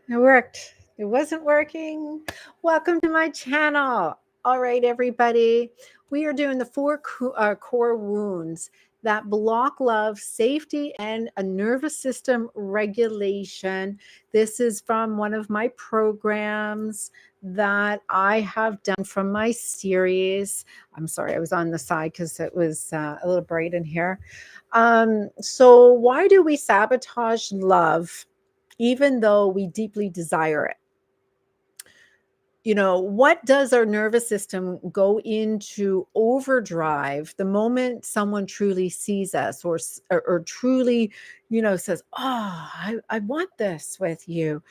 It worked. It wasn't working. Welcome to my channel. All right, everybody. We are doing the four core wounds that block love, safety, and a nervous system regulation. This is from one of my programs that I have done from my series. I'm sorry, I was on the side because it was a little bright in here. So, why do we sabotage love? Even though we deeply desire it. What does our nervous system go into overdrive the moment someone truly sees us or truly, says, oh, I want this with you.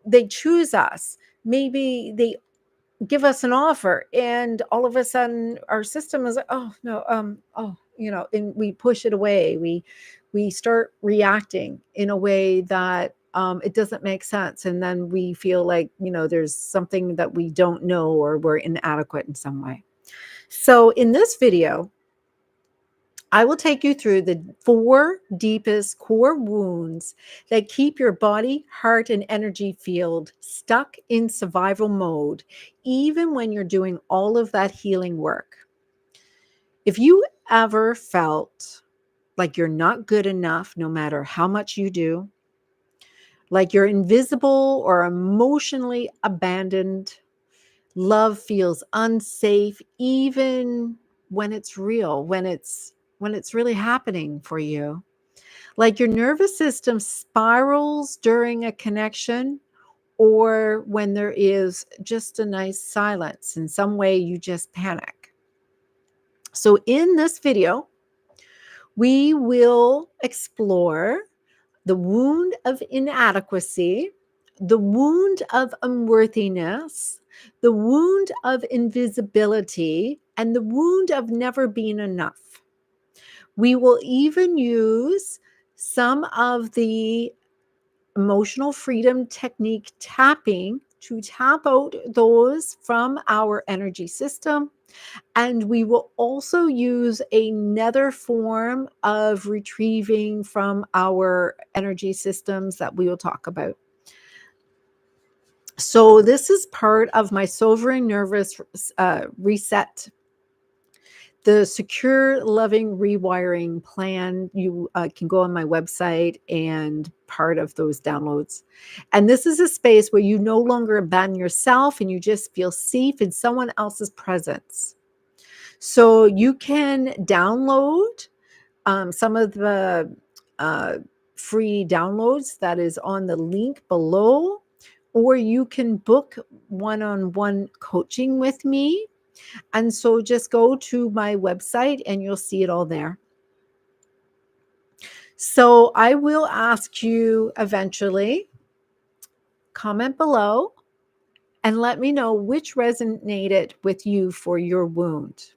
They choose us. Maybe they give us an offer and all of a sudden our system is like, oh no, and we push it away. We start reacting in a way that it doesn't make sense, and then we feel like there's something that we don't know or we're inadequate in some way. So in this video I will take you through the four deepest core wounds that keep your body, heart, and energy field stuck in survival mode, even when you're doing all of that healing work. If you ever felt like you're not good enough, no matter how much you do, like you're invisible or emotionally abandoned, love feels unsafe, even when it's real, when it's really happening for you. Like your nervous system spirals during a connection or when there is just a nice silence. In some way, you just panic. So, in this video, we will explore the wound of inadequacy, the wound of unworthiness, the wound of invisibility, and the wound of never being enough. We will even use some of the emotional freedom technique tapping to tap out those from our energy system. And we will also use another form of retrieving from our energy systems that we will talk about. So, this is part of my sovereign nervous reset, the secure loving rewiring plan. You can go on my website and part of those downloads. And this is a space where you no longer abandon yourself and you just feel safe in someone else's presence. So you can download some of the free downloads that is on the link below, or you can book one-on-one coaching with me. And so just go to my website and you'll see it all there. So I will ask you eventually, comment below and let me know which resonated with you for your wound.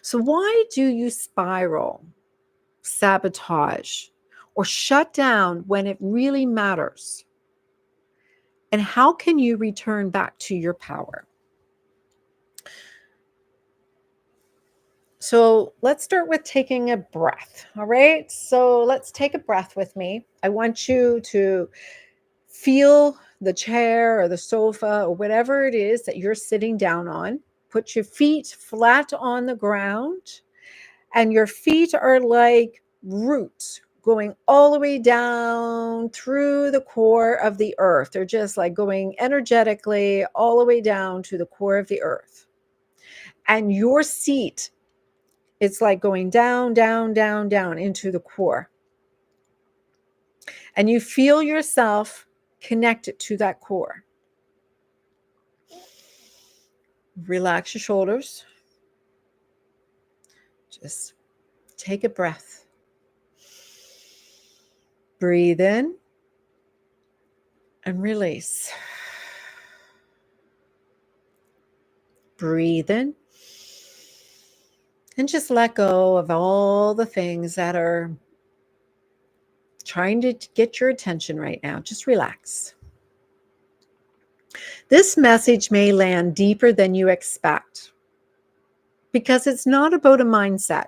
So why do you spiral, sabotage, or shut down when it really matters? And how can you return back to your power? So let's start with taking a breath. All right. So let's take a breath with me. I want you to feel the chair or the sofa or whatever it is that you're sitting down on. Put your feet flat on the ground, and your feet are like roots going all the way down through the core of the earth. They're just like going energetically all the way down to the core of the earth. And your seat, it's like going down, down, down, down into the core. And you feel yourself connected to that core. Relax your shoulders. Just take a breath. Breathe in and release. Breathe in and just let go of all the things that are trying to get your attention right now. Just relax. This message may land deeper than you expect because it's not about a mindset.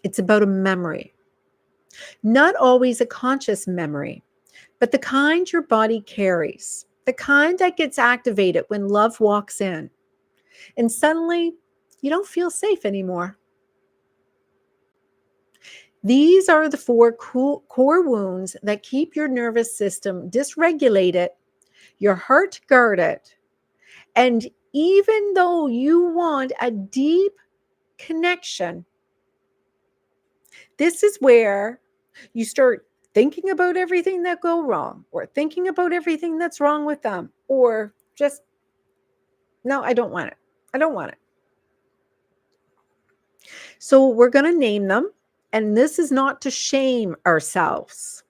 It's about a memory. Not always a conscious memory, but the kind your body carries, the kind that gets activated when love walks in, and suddenly you don't feel safe anymore. These are the four core wounds that keep your nervous system dysregulated, your heart guarded, and even though you want a deep connection, this is where you start thinking about everything that go wrong, or thinking about everything that's wrong with them, or just, no, I don't want it. I don't want it. So we're going to name them. And this is not to shame ourselves.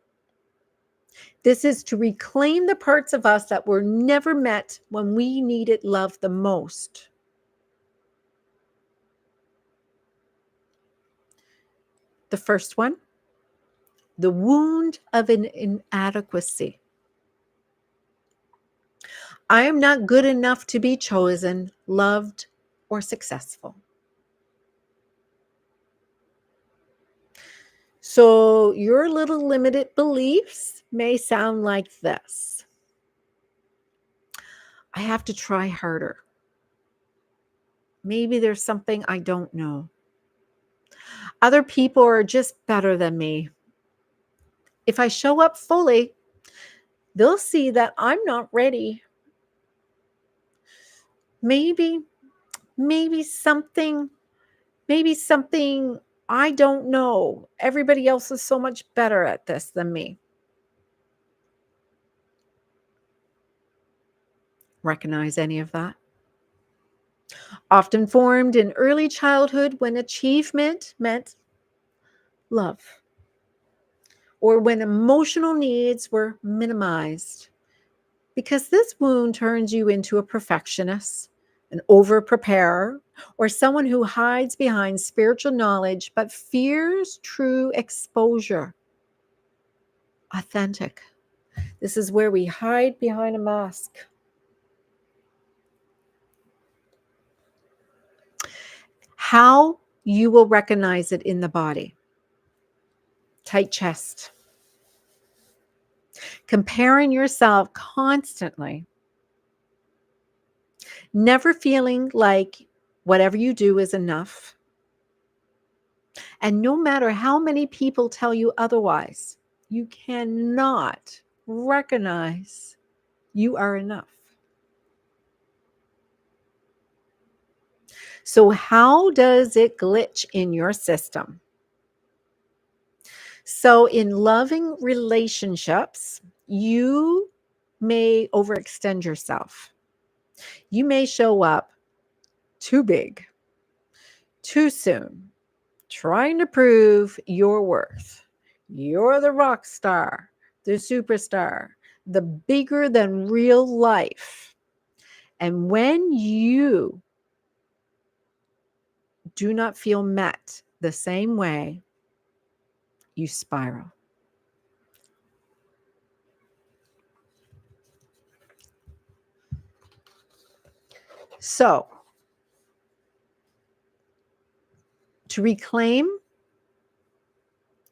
This is to reclaim the parts of us that were never met when we needed love the most. The first one, the wound of an inadequacy. I am not good enough to be chosen, loved, or successful. So your little limited beliefs may sound like this: I have to try harder. Maybe there's something I don't know. Other people are just better than me. If I show up fully, they'll see that I'm not ready. Maybe, maybe something, maybe something I don't know. Everybody else is so much better at this than me. Recognize any of that? Often formed in early childhood when achievement meant love, or when emotional needs were minimized. Because this wound turns you into a perfectionist, an over preparer, or someone who hides behind spiritual knowledge but fears true exposure. Authentic. This is where we hide behind a mask. How you will recognize it in the body: tight chest, comparing yourself constantly, never feeling like whatever you do is enough. And no matter how many people tell you otherwise, you cannot recognize you are enough. So, how does it glitch in your system? So, in loving relationships, you may overextend yourself. You may show up too big, too soon, trying to prove your worth. You're the rock star, the superstar, the bigger than real life. And when you do not feel met the same way, you spiral. So, to reclaim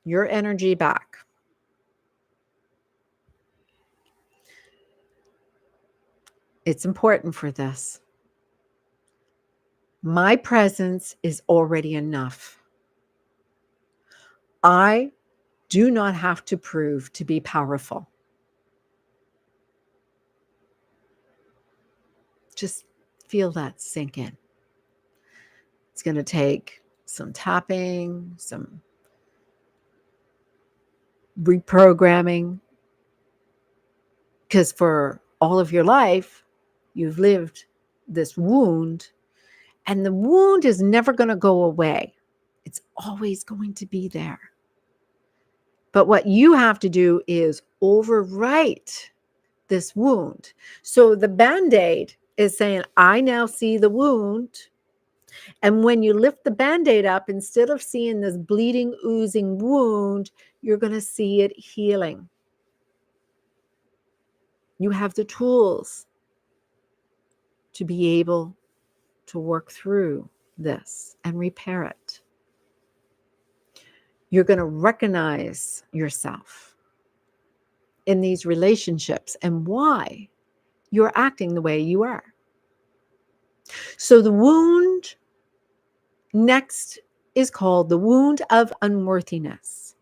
your energy back, it's important for this. My presence is already enough. I do not have to prove to be powerful. Just feel that sink in. It's going to take some tapping, some reprogramming, because for all of your life, you've lived this wound, and the wound is never going to go away. It's always going to be there. But what you have to do is overwrite this wound. So the Band-Aid is saying, I now see the wound. And when you lift the Band-Aid up, instead of seeing this bleeding, oozing wound, you're going to see it healing. You have the tools to be able to work through this and repair it. You're going to recognize yourself. in these relationships and why you're acting the way you are. So the wound next is called the wound of unworthiness.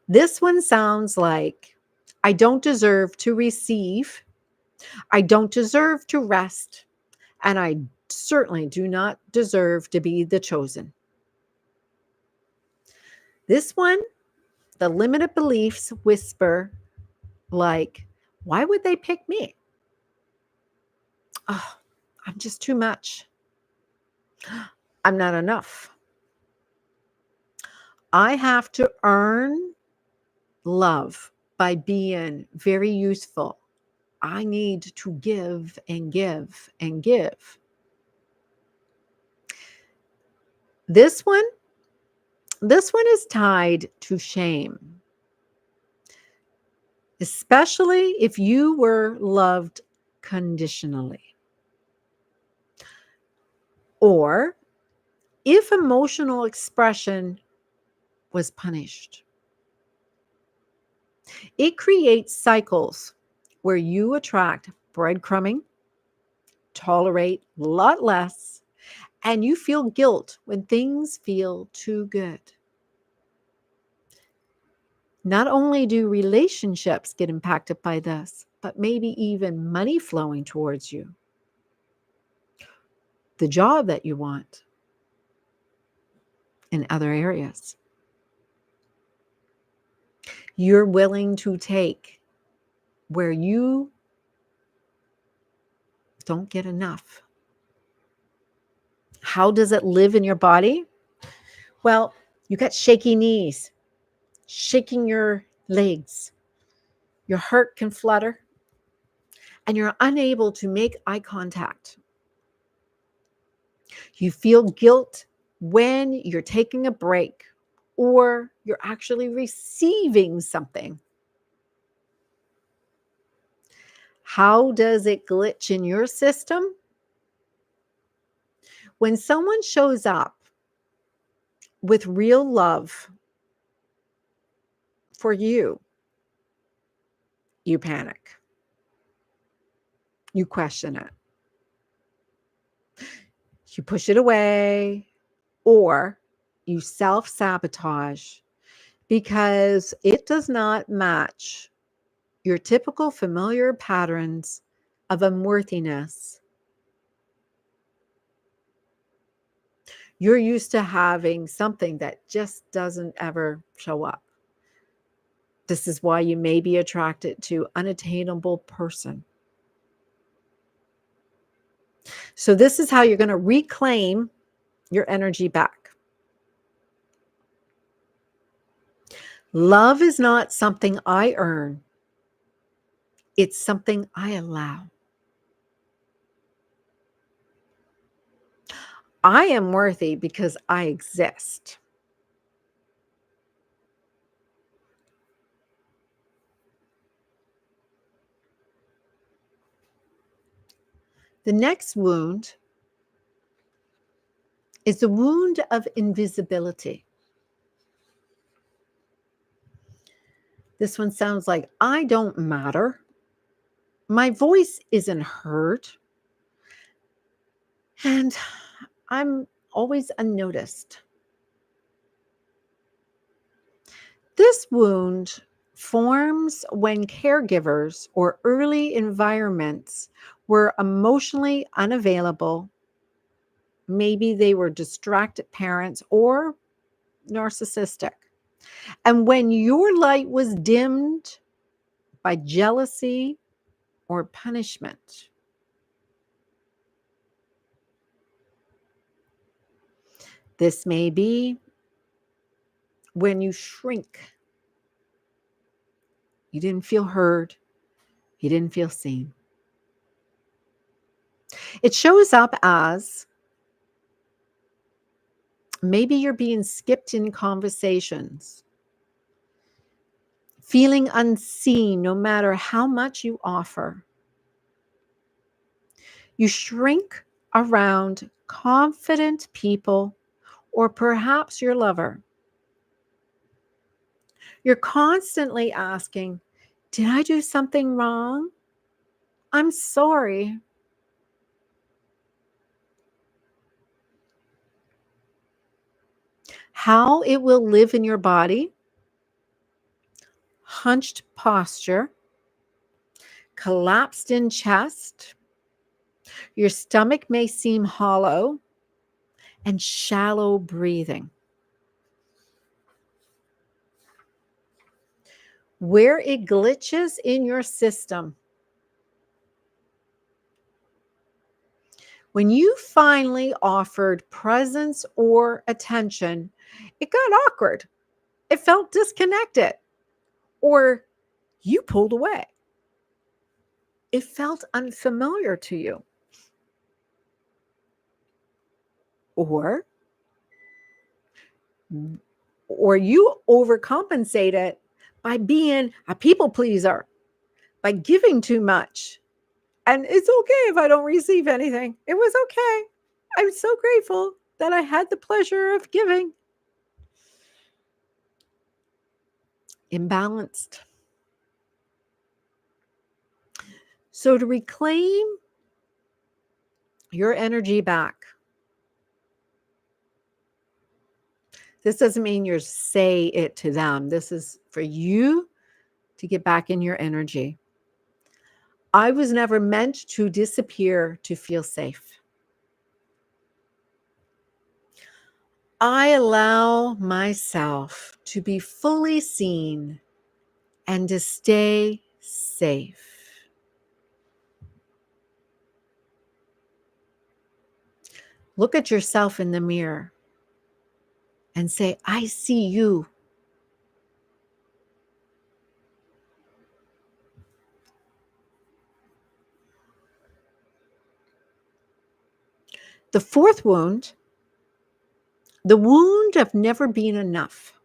This one sounds like I don't deserve to receive, I don't deserve to rest, and I certainly do not deserve to be the chosen. This one, the limited beliefs whisper like, why would they pick me? Oh, I'm just too much. I'm not enough. I have to earn love by being very useful. I need to give and give and give. This one, this one is tied to shame, especially if you were loved conditionally or if emotional expression was punished. It creates cycles where you attract breadcrumbing, tolerate a lot less, and you feel guilt when things feel too good. Not only do relationships get impacted by this, but maybe even money flowing towards you, the job that you want in other areas. You're willing to take where you don't get enough. How does it live in your body? Well, you got shaky knees, shaking your legs, your heart can flutter, and you're unable to make eye contact. You feel guilt when you're taking a break or you're actually receiving something. How does it glitch in your system? When someone shows up with real love for you, you panic, you question it, you push it away, or you self sabotage because it does not match your typical familiar patterns of unworthiness. You're used to having something that just doesn't ever show up. This is why you may be attracted to unattainable person. So this is how you're going to reclaim your energy back. Love is not something I earn. It's something I allow. I am worthy because I exist. The next wound is the wound of invisibility. This one sounds like I don't matter. My voice isn't heard. And I'm always unnoticed. This wound forms when caregivers or early environments were emotionally unavailable. Maybe they were distracted parents or narcissistic. And when your light was dimmed by jealousy or punishment, this may be when you shrink. You didn't feel heard. You didn't feel seen. It shows up as maybe you're being skipped in conversations, feeling unseen no matter how much you offer. You shrink around confident people or perhaps your lover. You're constantly asking, did I do something wrong? I'm sorry. How it will live in your body: hunched posture, collapsed in chest, your stomach may seem hollow, and shallow breathing. Where it glitches in your system: when you finally offered presence or attention, it got awkward. It felt disconnected, or you pulled away. It felt unfamiliar to you, or you overcompensated by being a people pleaser, by giving too much. And it's okay if I don't receive anything. It was okay. I'm so grateful that I had the pleasure of giving. Imbalanced. So to reclaim your energy back, this doesn't mean you're say it to them. This is for you to get back in your energy. I was never meant to disappear to feel safe. I allow myself to be fully seen and to stay safe. Look at yourself in the mirror and say, I see you. The fourth wound, the wound of never being enough.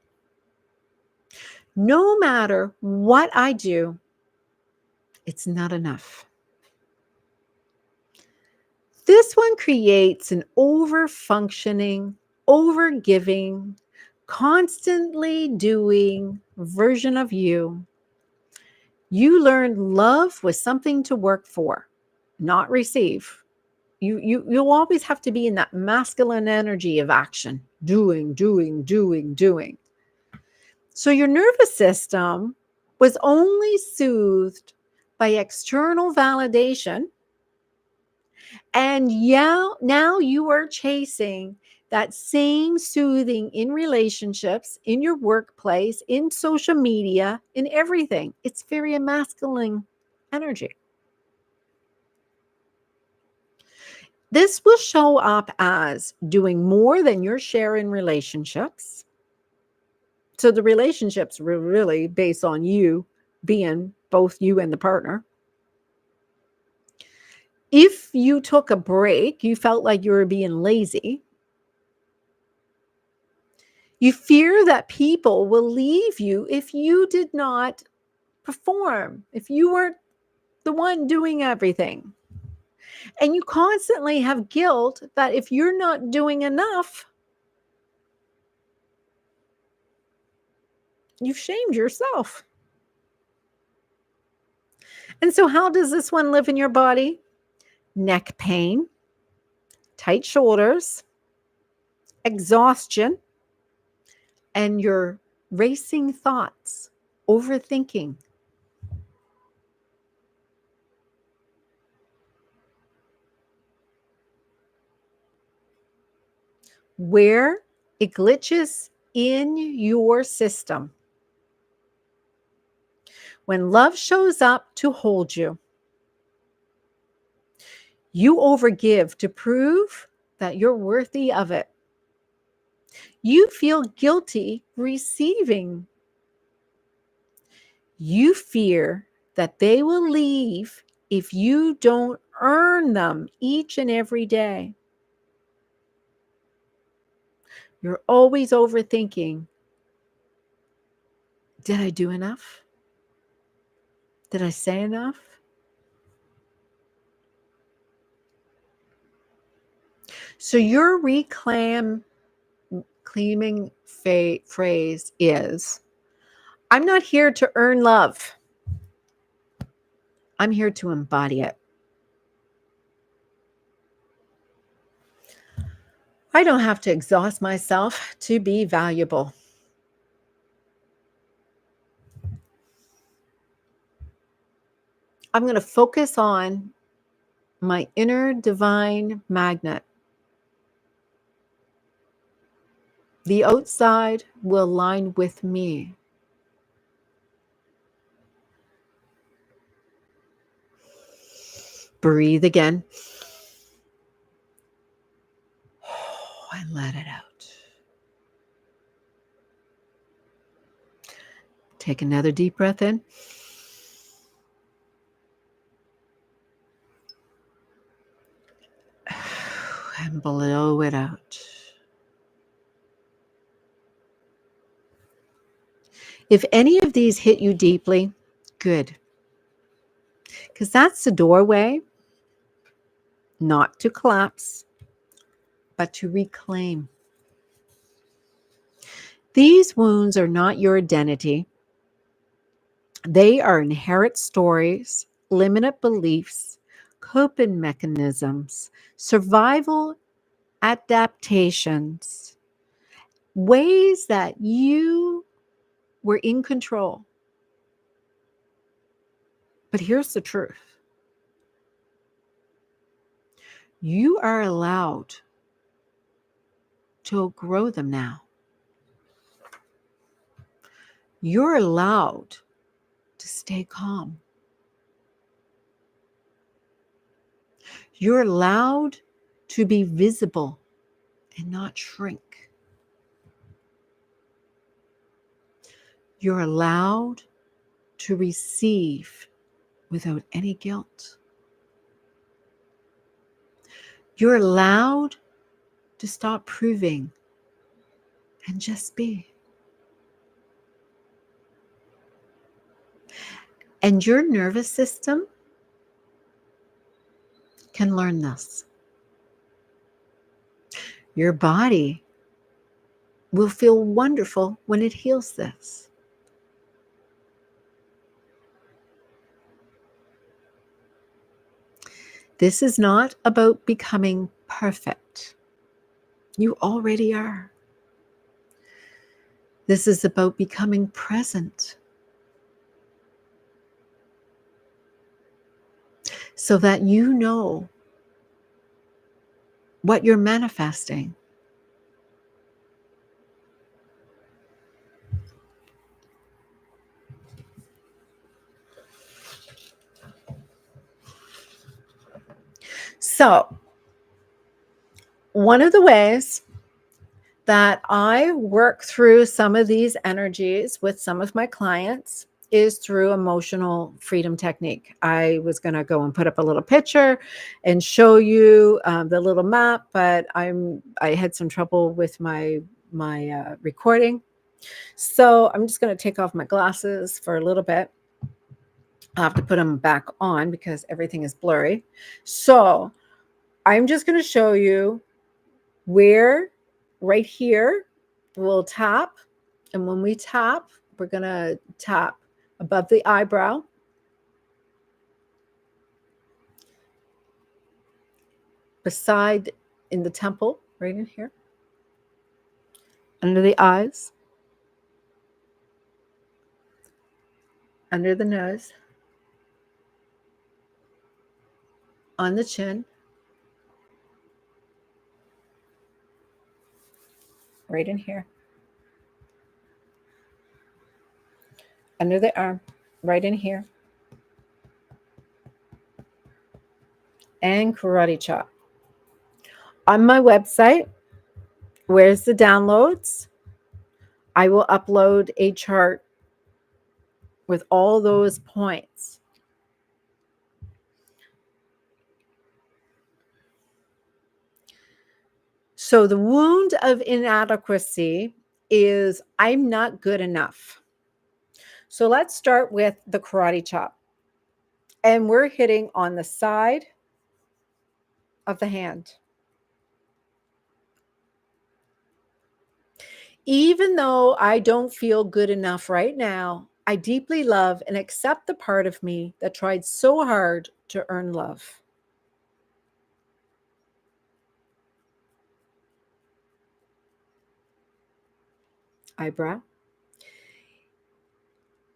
No matter what I do, it's not enough. This one creates an over-functioning, over-giving, constantly doing version of you. You learned love was something to work for, not receive. You'll always have to be in that masculine energy of action, doing, doing, doing, doing. So your nervous system was only soothed by external validation. And yeah, now you are chasing that same soothing in relationships, in your workplace, in social media, in everything. It's very a masculine energy. This will show up as doing more than your share in relationships. So the relationships were really based on you being both you and the partner. If you took a break, you felt like you were being lazy. You fear that people will leave you if you did not perform, if you weren't the one doing everything. And you constantly have guilt that if you're not doing enough, you've shamed yourself. And so, how does this one live in your body? Neck pain, tight shoulders, exhaustion, and your racing thoughts, overthinking. Where it glitches in your system: when love shows up to hold you, you overgive to prove that you're worthy of it. You feel guilty receiving. You fear that they will leave if you don't earn them each and every day. You're always overthinking. Did I do enough? Did I say enough? So your claiming phrase is, I'm not here to earn love. I'm here to embody it. I don't have to exhaust myself to be valuable. I'm going to focus on my inner divine magnet. The outside will align with me. Breathe again. And let it out. Take another deep breath in. And blow it out. If any of these hit you deeply, good. Because that's the doorway, not to collapse, but to reclaim. These wounds are not your identity. They are inherent stories, limited beliefs, coping mechanisms, survival adaptations, ways that you were in control. But here's the truth. You are allowed to outgrow them now. You're allowed to stay calm. You're allowed to be visible and not shrink. You're allowed to receive without any guilt. You're allowed to stop proving and just be. And your nervous system can learn this. Your body will feel wonderful when it heals this. This is not about becoming perfect. You already are. This is about becoming present so that you know what you're manifesting. So, one of the ways that I work through some of these energies with some of my clients is through emotional freedom technique. I was going to go and put up a little picture and show you the little map, but I had some trouble with my recording. So I'm just going to take off my glasses for a little bit. I'll have to put them back on because everything is blurry. So I'm just going to show you where right here we'll tap. And when we tap, we're going to tap above the eyebrow, beside in the temple, right in here, under the eyes, under the nose, on the chin, right in here, under the arm, right in here, and karate chop. On my website, where's the downloads? I will upload a chart with all those points. So the wound of inadequacy is I'm not good enough. So let's start with the karate chop. And we're hitting on the side of the hand. Even though I don't feel good enough right now, I deeply love and accept the part of me that tried so hard to earn love. Eyebrow.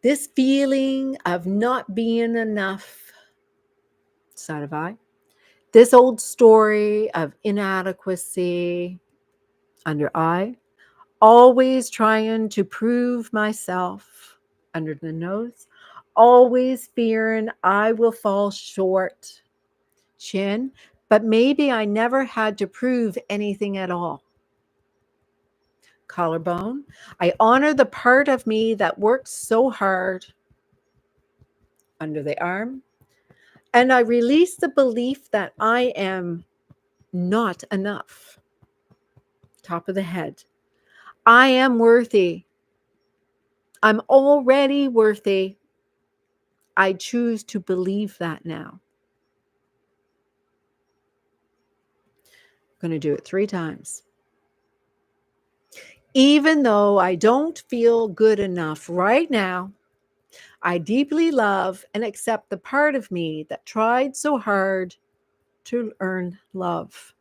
This feeling of not being enough, side of eye. This old story of inadequacy, under eye. Always trying to prove myself, under the nose. Always fearing I will fall short, chin. But maybe I never had to prove anything at all. Collarbone. I honor the part of me that worked so hard, under the arm. And I release the belief that I am not enough, top of the head. I am worthy. I'm already worthy. I choose to believe that now. I'm going to do it 3 times. Even though I don't feel good enough right now, I deeply love and accept the part of me that tried so hard to earn love.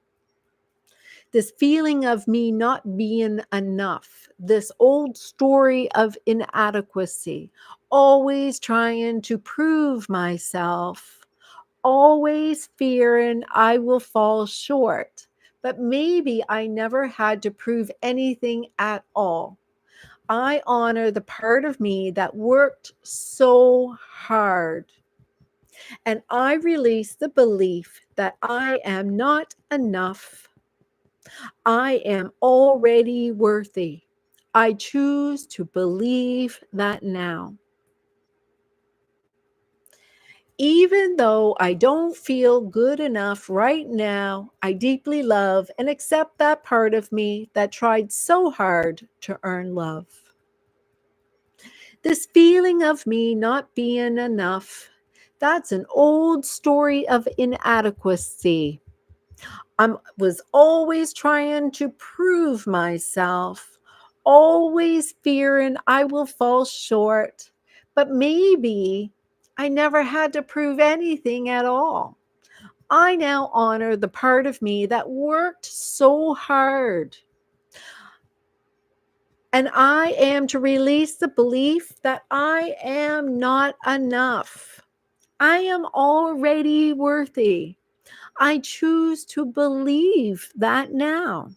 This feeling of me not being enough, this old story of inadequacy, always trying to prove myself, always fearing I will fall short. But maybe I never had to prove anything at all. I honor the part of me that worked so hard. And I release the belief that I am not enough. I am already worthy. I choose to believe that now. Even though I don't feel good enough right now, I deeply love and accept that part of me that tried so hard to earn love. This feeling of me not being enough, that's an old story of inadequacy. I was always trying to prove myself, always fearing I will fall short. But maybe I never had to prove anything at all. I now honor the part of me that worked so hard. And I am to release the belief that I am not enough. I am already worthy. I choose to believe that now.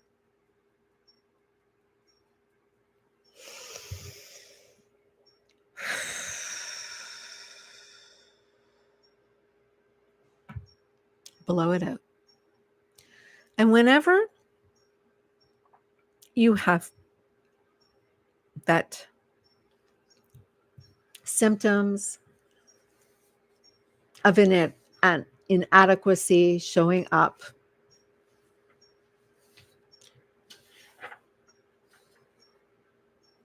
Blow it out. And whenever you have that symptoms of an inadequacy showing up,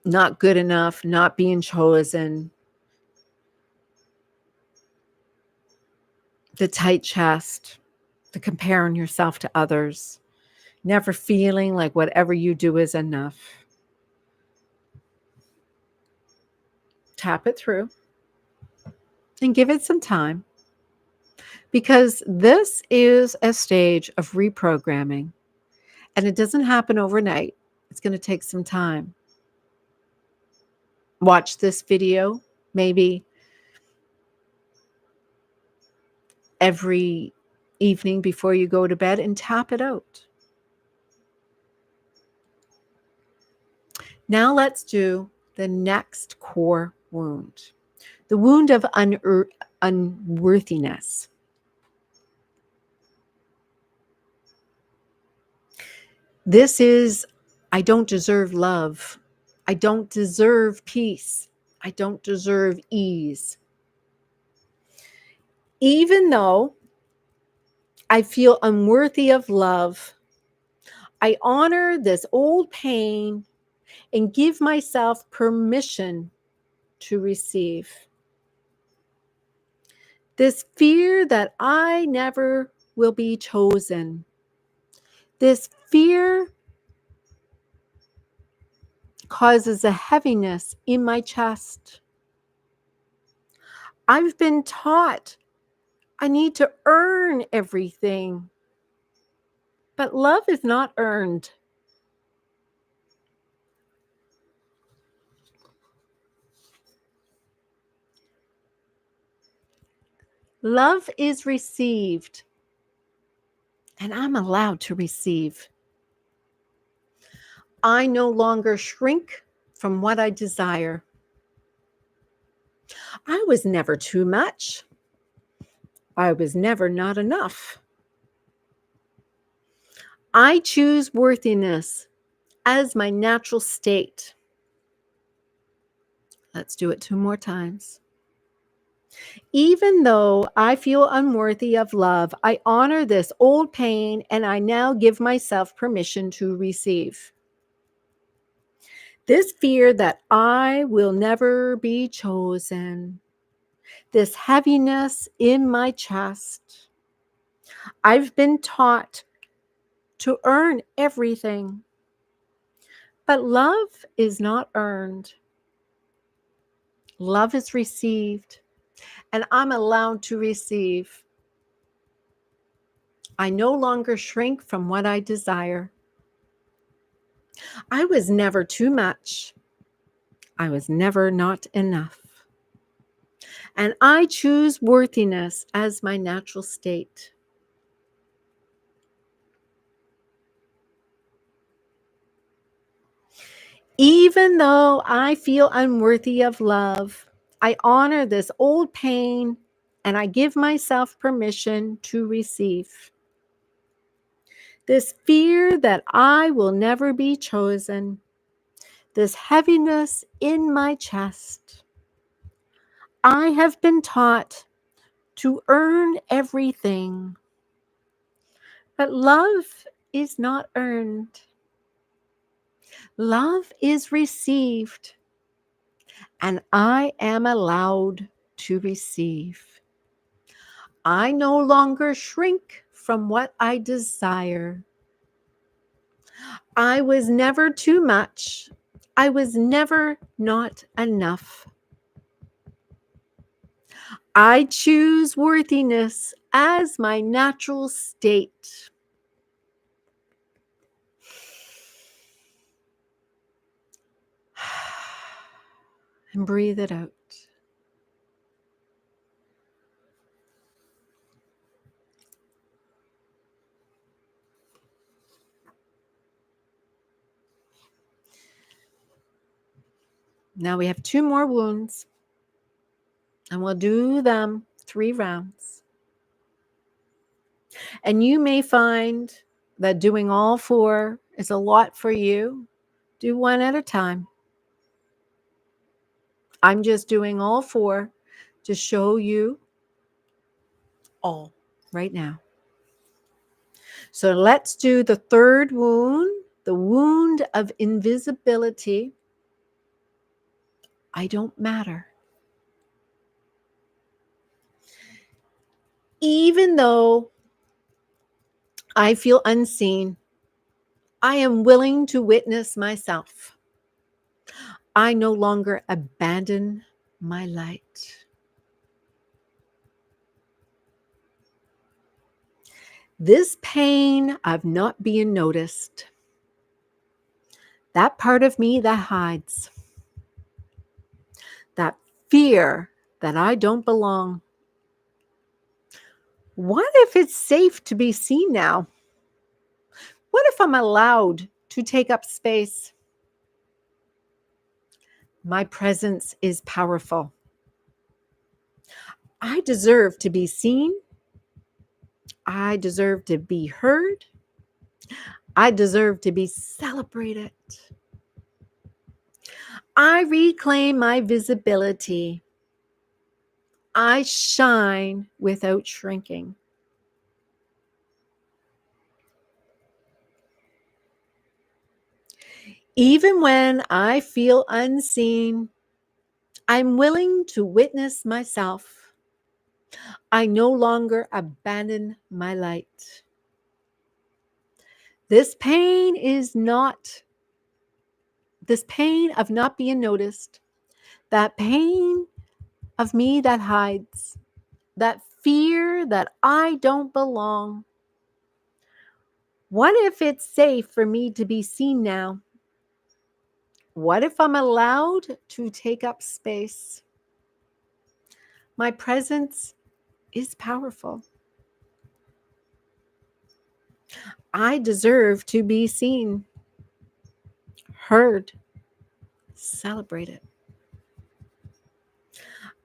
not good enough, not being chosen, the tight chest, the comparing yourself to others, never feeling like whatever you do is enough. Tap it through and give it some time, because this is a stage of reprogramming and it doesn't happen overnight. It's going to take some time. Watch this video maybe every evening before you go to bed and tap it out. Now let's do the next core wound, the wound of unworthiness. This is, I don't deserve love. I don't deserve peace. I don't deserve ease. Even though I feel unworthy of love, I honor this old pain and give myself permission to receive. This fear that I never will be chosen. This fear causes a heaviness in my chest. I've been taught I need to earn everything, but love is not earned. Love is received, and I'm allowed to receive. I no longer shrink from what I desire. I was never too much. I was never not enough. I choose worthiness as my natural state. Let's do it 2 more times. Even though I feel unworthy of love, I honor this old pain and I now give myself permission to receive. This fear that I will never be chosen, this heaviness in my chest. I've been taught to earn everything, but love is not earned. Love is received, and I'm allowed to receive. I no longer shrink from what I desire. I was never too much. I was never not enough. And I choose worthiness as my natural state. Even though I feel unworthy of love, I honor this old pain and I give myself permission to receive. This fear that I will never be chosen, this heaviness in my chest. I have been taught to earn everything, but love is not earned. Love is received, and I am allowed to receive. I no longer shrink from what I desire. I was never too much. I was never not enough. I choose worthiness as my natural state. And breathe it out. Now we have 2 more wounds, and we'll do them 3 rounds. And you may find that doing all 4 is a lot for you. Do 1 at a time. I'm just doing all 4 to show you all right now. So let's do the 3rd wound, the wound of invisibility. I don't matter. Even though I feel unseen, I am willing to witness myself. I no longer abandon my light. This pain of not being noticed, that part of me that hides, that fear that I don't belong. What if it's safe to be seen now? What if I'm allowed to take up space? My presence is powerful. I deserve to be seen. I deserve to be heard. I deserve to be celebrated. I reclaim my visibility. I shine without shrinking. Even when I feel unseen, I'm willing to witness myself. I no longer abandon my light. This pain is not This pain of not being noticed, that pain of me that hides, that fear that I don't belong. What if it's safe for me to be seen now? What if I'm allowed to take up space? My presence is powerful. I deserve to be seen, heard, celebrated.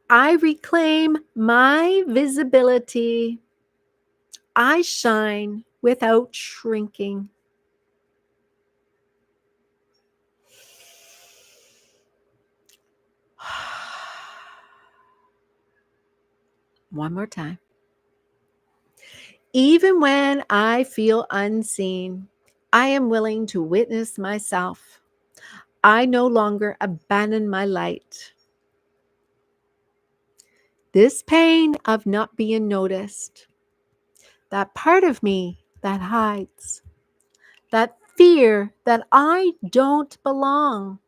I reclaim my visibility. I shine without shrinking. One more time. Even when I feel unseen, I am willing to witness myself. I no longer abandon my light. This pain of not being noticed, that part of me that hides, that fear that I don't belong.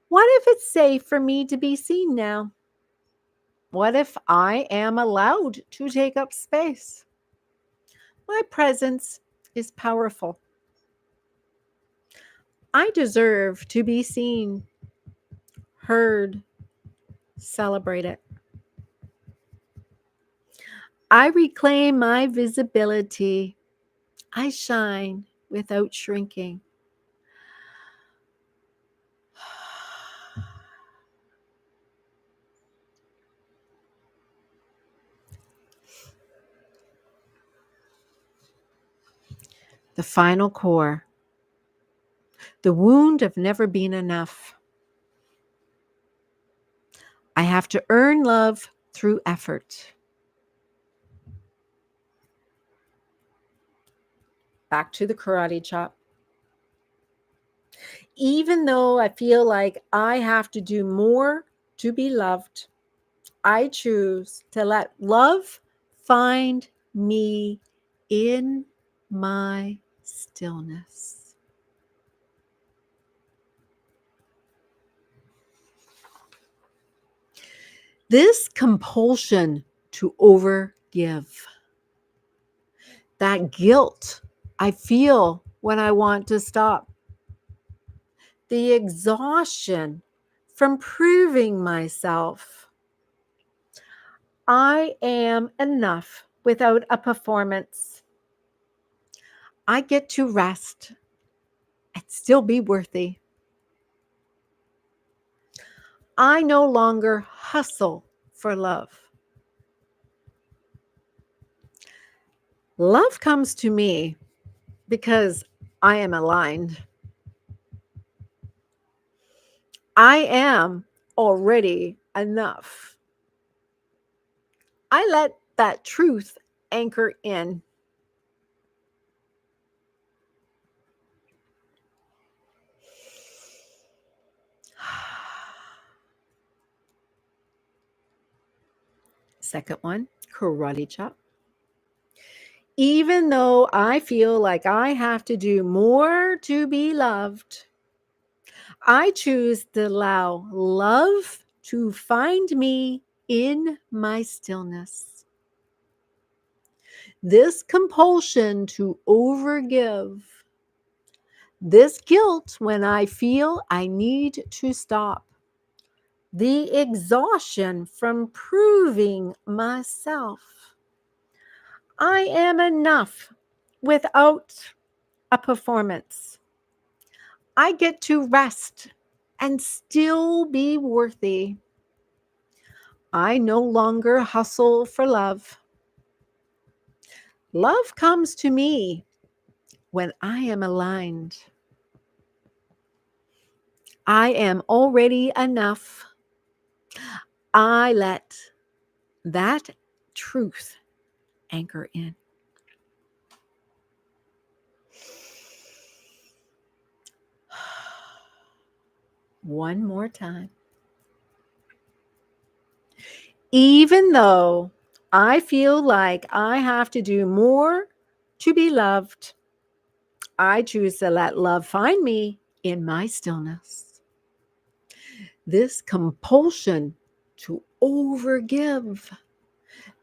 What if it's safe for me to be seen now? What if I am allowed to take up space? My presence is powerful. I deserve to be seen, heard, celebrated. I reclaim my visibility. I shine without shrinking. The final core, the wound of never being enough. I have to earn love through effort. Back to the karate chop. Even though I feel like I have to do more to be loved, I choose to let love find me in my stillness. This compulsion to overgive, that guilt I feel when I want to stop, the exhaustion from proving myself. I am enough without a performance. I get to rest and still be worthy. I no longer hustle for love. Love comes to me because I am aligned. I am already enough. I let that truth anchor in. Second one, karate chop. Even though I feel like I have to do more to be loved, I choose to allow love to find me in my stillness. This compulsion to overgive, this guilt when I feel I need to stop, the exhaustion from proving myself. I am enough without a performance. I get to rest and still be worthy. I no longer hustle for love. Love comes to me when I am aligned. I am already enough. I let that truth anchor in. One more time. Even though I feel like I have to do more to be loved, I choose to let love find me in my stillness. This compulsion to overgive,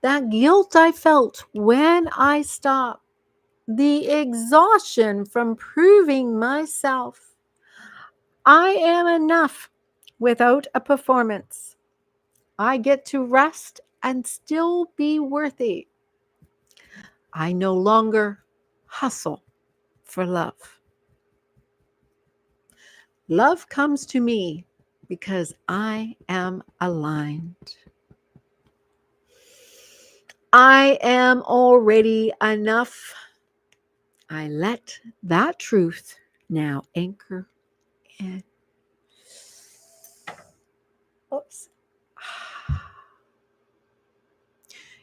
that guilt I felt when I stopped, the exhaustion from proving myself I am enough without a performance. I get to rest and still be worthy. I no longer hustle for love. Love comes to me because I am aligned. I am already enough. I let that truth now anchor in. Oops.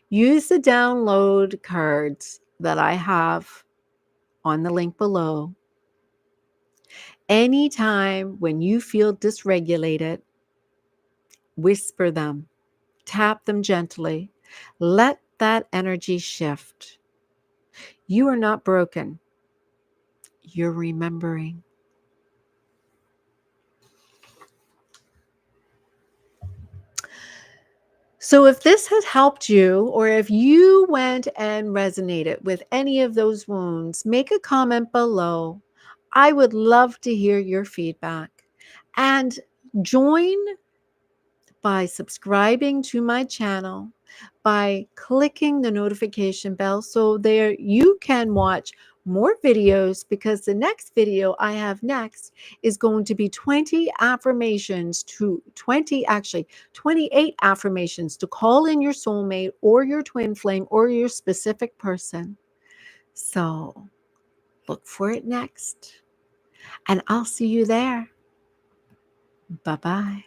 Use the download cards that I have on the link below. Anytime when you feel dysregulated, whisper them, tap them gently. Let that energy shift. You are not broken. You're remembering. So, if this has helped you, or if you went and resonated with any of those wounds, make a comment below. I would love to hear your feedback. And join by subscribing to my channel, by clicking the notification bell so there you can watch more videos, because the next video I have next is going to be 20 affirmations to 28 affirmations to call in your soulmate or your twin flame or your specific person. So look for it next, and I'll see you there. Bye-bye.